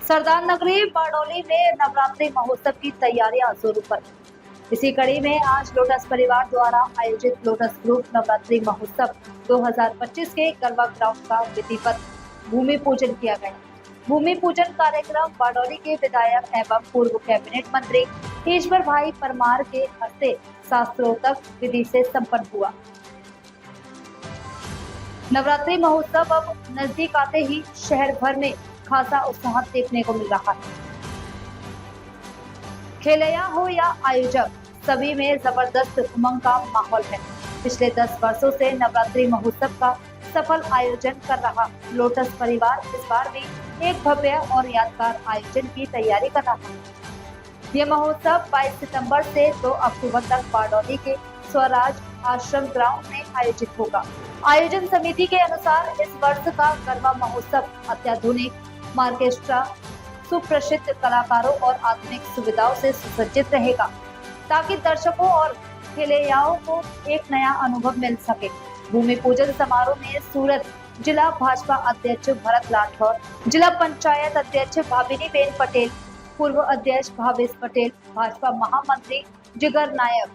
सरदार नगरी बारडोली में नवरात्रि महोत्सव की तैयारियां जोरों पर। इसी कड़ी में आज लोटस परिवार द्वारा आयोजित लोटस ग्रुप नवरात्रि महोत्सव 2025 के गरबा ग्राउंड का विधिवत भूमि पूजन किया गया। भूमि पूजन कार्यक्रम बारडोली के विधायक एवं पूर्व कैबिनेट मंत्री ईश्वर भाई परमार के हस्ते शास्त्रोक्त विधि से संपन्न हुआ। नवरात्रि महोत्सव अब नजदीक आते ही शहर भर में खासा उत्साह देखने को मिल रहा है। खेलैया हो या आयोजक, सभी में जबरदस्त उमंग का माहौल है। पिछले 10 वर्षों से नवरात्रि महोत्सव का सफल आयोजन कर रहा लोटस परिवार इस बार भी एक भव्य और यादगार आयोजन की तैयारी कर रहा है। यह महोत्सव 22 सितंबर से 2 अक्टूबर तक बारडोली के स्वराज आश्रम ग्राउंड में आयोजित होगा। आयोजन समिति के अनुसार इस वर्ष का गरबा महोत्सव अत्याधुनिक मार्केस्ट्रा, सुप्रसिद्ध कलाकारों और आधुनिक सुविधाओं से सुसज्जित रहेगा, ताकि दर्शकों और खेलैयाओं को एक नया अनुभव मिल सके। भूमि पूजन समारोह में सूरत जिला भाजपा अध्यक्ष भरत राठौर, जिला पंचायत अध्यक्ष भाविनीबेन पटेल, पूर्व अध्यक्ष भावेश पटेल, भाजपा महामंत्री जिगर नायक,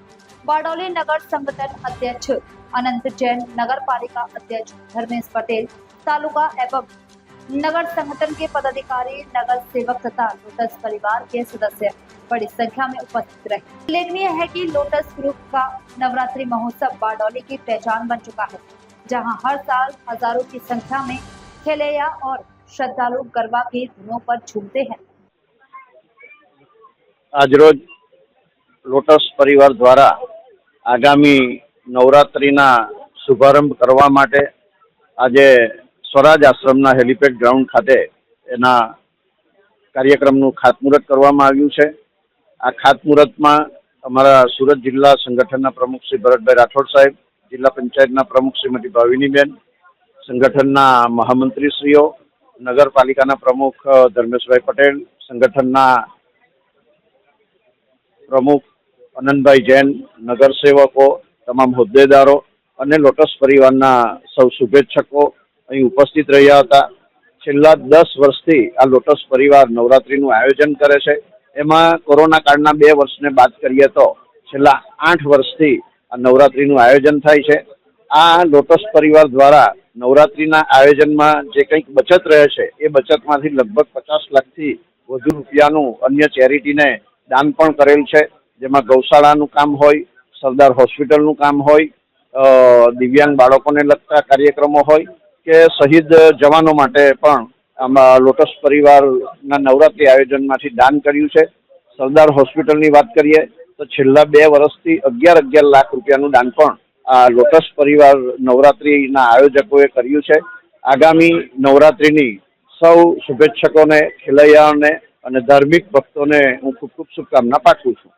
बारडोली नगर संगठन अध्यक्ष अनंत जैन, नगर पालिका अध्यक्ष धर्मेश पटेल, तालुका एवं नगर संगठन के पदाधिकारी, नगर सेवक तथा लोटस परिवार के सदस्य बड़ी संख्या में उपस्थित रहे। उल्लेखनीय है कि लोटस ग्रुप का नवरात्रि महोत्सव बारडोली की पहचान बन चुका है, जहां हर साल हजारों की संख्या में खेलैया और श्रद्धालु गरबा की धुनों पर झूमते हैं। आज रोज लोटस परिवार द्वारा आगामी नवरात्रिना शुभारंभ करवा माटे આજે स्वराज आश्रमना हेलीपेड ग्राउंड खाते एना कार्यक्रमનું ખાતમુહૂર્ત કરવામાં આવ્યું છે। આ ખાતમુહૂર્તમાં અમારા સુરત જિલ્લા સંગઠનના પ્રમુખ શ્રી ભરતભાઈ રાઠોડ સાહેબ, જિલ્લા પંચાયતના પ્રમુખ શ્રીમતી ભાવિનીબેન, સંગઠનના મહામંત્રીશ્રીઓ, નગરપાલિકાના પ્રમુખ ધર્મેશભાઈ પટેલ, સંગઠનના પ્રમુખ અનંતભાઈ જૈન, નગરસેવકો, તમામ હોદ્દેદારો અને લોટસ પરિવારના સૌ શુભેચ્છકો અહીં ઉપસ્થિત રહ્યા હતા। છેલ્લા 10 વર્ષથી આ લોટસ પરિવાર નવરાત્રીનું આયોજન કરે છે। એમાં કોરોના કાળના 2 વર્ષને બાદ કરીએ તો છેલ્લા 8 વર્ષથી આ નવરાત્રીનું આયોજન થાય છે। આ લોટસ પરિવાર દ્વારા નવરાત્રીના આયોજનમાં જે કંઈક બચત રહે છે એ બચતમાંથી લગભગ 50 લાખથી વધુ રૂપિયાનું अन्य ચેરિટીને દાન પણ કરેલ છે, જેમાં ગૌશાળાનું કામ હોય, સરદાર હોસ્પિટલનું કામ હોય, દિવ્યાંગ બાળકોને લગતા કાર્યક્રમો હોય કે શહીદ જવાનો માટે પણ આમાં લોટસ પરિવારના નવરાત્રી આયોજનમાંથી દાન કર્યું છે। સરદાર હોસ્પિટલની વાત કરીએ તો છેલ્લા 2 વર્ષથી 11 લાખ રૂપિયાનું દાન પણ આ લોટસ પરિવાર નવરાત્રીના આયોજકોએ કર્યું છે। આગામી નવરાત્રીની સૌ શુભેચ્છકોને, ખેલૈયાઓને અને ધાર્મિક ભક્તોને હું ખૂબ ખૂબ શુભકામના પાઠવું છું।